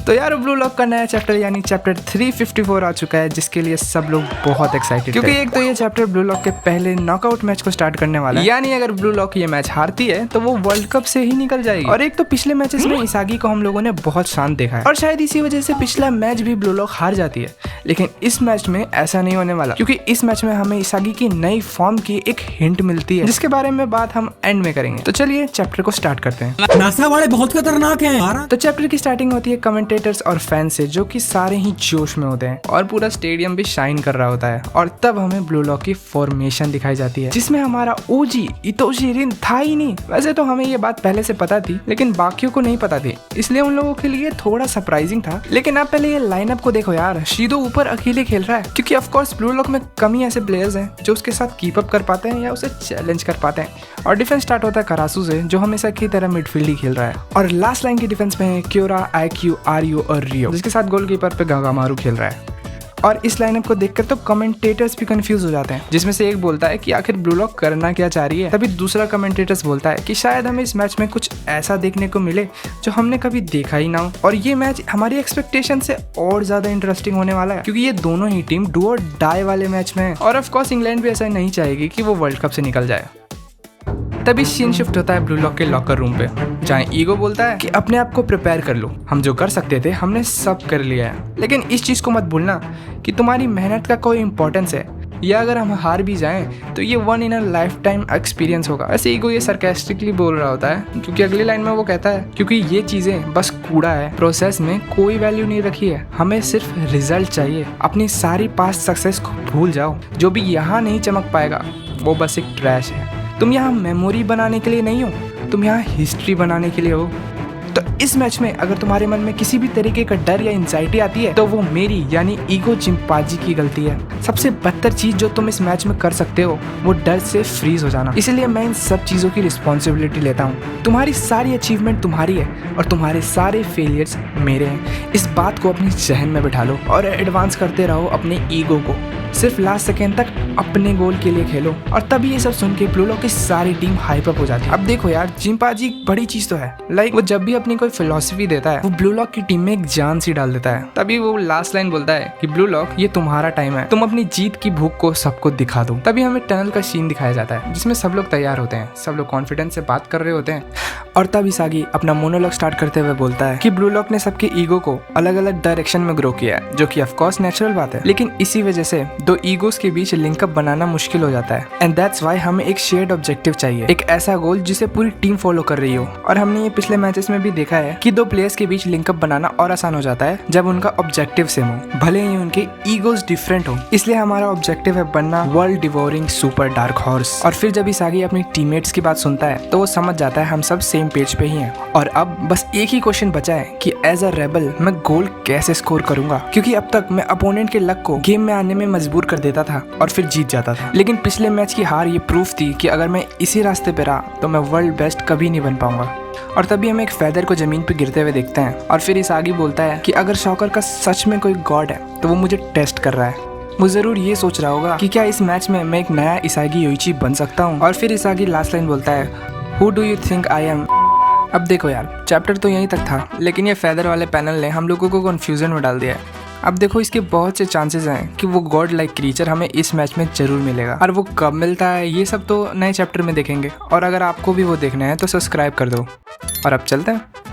तो यार blue lock का नया चैप्टर यानी चैप्टर 354 आ चुका है, जिसके लिए सब लोग बहुत एक्साइटेड क्योंकि एक तो ये चैप्टर ब्लू लॉक के पहले नॉकआउट मैच को स्टार्ट करने वाला है। यानी अगर ब्लू लॉक ये मैच हारती है तो वो वर्ल्ड कप से ही निकल जाएगी। और एक तो पिछले मैचेस में इसागी को हम लोगों ने बहुत शांत देखा है और शायद इसी वजह से पिछला मैच भी ब्लू लॉक हार जाती है। लेकिन इस मैच में ऐसा नहीं होने वाला, क्योंकि इस मैच में हमें इसागी की नई फॉर्म की एक हिंट मिलती है, जिसके बारे में बात हम एंड में करेंगे। तो चलिए चैप्टर को स्टार्ट करते हैं। नासा वाले बहुत खतरनाक हैं। तो चैप्टर की स्टार्टिंग होती है कमेंटेटर्स और फैंस से, जो कि सारे ही जोश में होते हैं और पूरा स्टेडियम भी शाइन कर रहा होता है। और तब हमें ब्लू लॉक की फॉर्मेशन दिखाई जाती है, जिसमें हमारा ओजी इतोशी रिन था ही नहीं। वैसे तो हमें ये बात पहले से पता थी, लेकिन बाकियों को नहीं पता थी, इसलिए उन लोगों के लिए थोड़ा सरप्राइजिंग था। लेकिन आप पहले ये लाइनअप को देखो यार, शीदो ऊपर अकेले खेल रहा है, क्योंकि ऑफ कोर्स ब्लू लॉक में कम ही ऐसे प्लेयर्स हैं जो उसके साथ कीप अप कर पाते हैं या उसे चैलेंज कर पाते हैं। और डिफेंस स्टार्ट होता है करासू से, जो हमेशा की तरह मिडफील्ड ही खेल रहा है। और लास्ट लाइन की डिफेंस में है क्योरा, आईक्यू, आरयू और रियो, जिसके साथ गोलकीपर पे गागामारू खेल रहा है। और इस लाइनअप को देखकर तो कमेंटेटर्स भी कंफ्यूज हो जाते हैं, जिसमें से एक बोलता है कि आखिर ब्लू लॉक करना क्या चाह रही है। तभी दूसरा कमेंटेटर्स बोलता है कि शायद हमें इस मैच में कुछ ऐसा देखने को मिले जो हमने कभी देखा ही ना हो। और ये मैच हमारी एक्सपेक्टेशन से और ज्यादा इंटरेस्टिंग होने वाला है, क्योंकि ये दोनों ही टीम डू और डाई वाले मैच में है। और ऑफ कोर्स इंग्लैंड भी ऐसा नहीं चाहेगी कि वो वर्ल्ड कप से निकल जाए। तभी सीन शिफ्ट होता है ब्लू लॉक के लॉकर रूम पे, जहाँ ईगो बोलता है कि अपने आप को प्रिपेयर कर लो, हम जो कर सकते थे हमने सब कर लिया है। लेकिन इस चीज़ को मत भूलना कि तुम्हारी मेहनत का कोई इंपॉर्टेंस है, या अगर हम हार भी जाएं तो ये one in a life time experience होगा। ऐसे ईगो ये सरकास्टिकली बोल रहा होता है, क्योंकि अगली लाइन में वो कहता है क्योंकि ये चीज़ें बस कूड़ा है, प्रोसेस में कोई वैल्यू नहीं रखी है, हमें सिर्फ रिजल्ट चाहिए। अपनी सारी पास्ट सक्सेस को भूल जाओ, जो भी यहाँ नहीं चमक पाएगा वो बस एक ट्रैश है। तुम यहाँ मेमोरी बनाने के लिए नहीं हो, तुम यहाँ हिस्ट्री बनाने के लिए हो। तो इस मैच में अगर तुम्हारे मन में किसी भी तरीके का डर या एंजाइटी आती है तो वो मेरी यानी ईगो चिंपांजी की गलती है। सबसे बदतर चीज जो तुम इस मैच में कर सकते हो वो डर से फ्रीज हो जाना। इसलिए मैं इन सब चीजों की रिस्पॉन्सिबिलिटी लेता हूँ। तुम्हारी सारी अचीवमेंट तुम्हारी है और तुम्हारे सारे फेलियर्स मेरे हैं। इस बात को अपनी जहन में बिठा लो और एडवांस करते रहो अपने ईगो को। सिर्फ लास्ट सेकेंड तक अपने गोल के लिए खेलो। और तभी ये सब सुन के ब्लू लॉक की सारी टीम हाइप अप हो जाती है। अब देखो यार, चिंपांजी बड़ी चीज तो है, लाइक वो जब भी अपनी कोई फिलॉसफी देता है वो ब्लू लॉक की टीम में एक जान सी डाल देता है। तभी वो लास्ट लाइन बोलता है कि ब्लू लॉक ये तुम्हारा टाइम है, तुम अपनी जीत की भूख को सबको दिखा दो। तभी हमें टनल का सीन दिखाया जाता है, जिसमें सब लोग तैयार होते हैं, सब लोग कॉन्फिडेंस से बात कर रहे होते हैं। और तब इसागी अपना मोनोलॉग स्टार्ट करते हुए बोलता है कि ब्लू लॉक ने सबके ईगो को अलग अलग डायरेक्शन में ग्रो किया है, जो कि ऑफ कोर्स नेचुरल बात है। लेकिन इसी वजह से दो ईगोस के बीच लिंकअप बनाना मुश्किल हो जाता है। एंड दैट्स व्हाई हमें एक शेयर्ड ऑब्जेक्टिव चाहिए, एक ऐसा गोल जिसे पूरी टीम फॉलो कर रही हो। और हमने ये पिछले मैचेस में भी देखा है कि दो प्लेयर्स के बीच लिंकअप बनाना और आसान हो जाता है जब उनका ऑब्जेक्टिव सेम हो, भले ही उनके ईगोस डिफरेंट हो। इसलिए हमारा ऑब्जेक्टिव है बनना world devouring super dark horse. और फिर जब इसागी अपनी टीममेट्स की बात सुनता है तो वो समझ जाता है हम सब सेम पेज पे ही हैं। और अब बस एक ही क्वेश्चन बचा है कि एज अ रेबल मैं गोल कैसे स्कोर करूंगा, क्योंकि अब तक मैं अपोनेंट के लक को गेम में आने में मजबूर कर देता था और फिर जीत जाता था। लेकिन पिछले मैच की हार ये प्रूफ थी कि अगर मैं इसी रास्ते पे रहा तो मैं वर्ल्ड बेस्ट कभी नहीं बन पाऊंगा। और तभी हम एक फेदर को जमीन पे गिरते हुए देखते हैं और फिर इसागी बोलता है कि अगर शॉकर का सच में कोई गॉड है तो वो मुझे टेस्ट कर रहा है। वो जरूर ये सोच रहा होगा कि क्या इस मैच में मैं एक नया इसागी योइची बन सकता हूँ। और फिर इसागी लास्ट लाइन बोलता है, who do you think I am. अब देखो यार, चैप्टर तो यहीं तक था, लेकिन ये फेदर वाले पैनल ने हम लोगों को कंफ्यूजन में डाल दिया है। अब देखो, इसके बहुत से चांसेस हैं कि वो गॉड लाइक क्रीचर हमें इस मैच में जरूर मिलेगा। और वो कब मिलता है ये सब तो नए चैप्टर में देखेंगे। और अगर आपको भी वो देखना है तो सब्सक्राइब कर दो। और अब चलते हैं।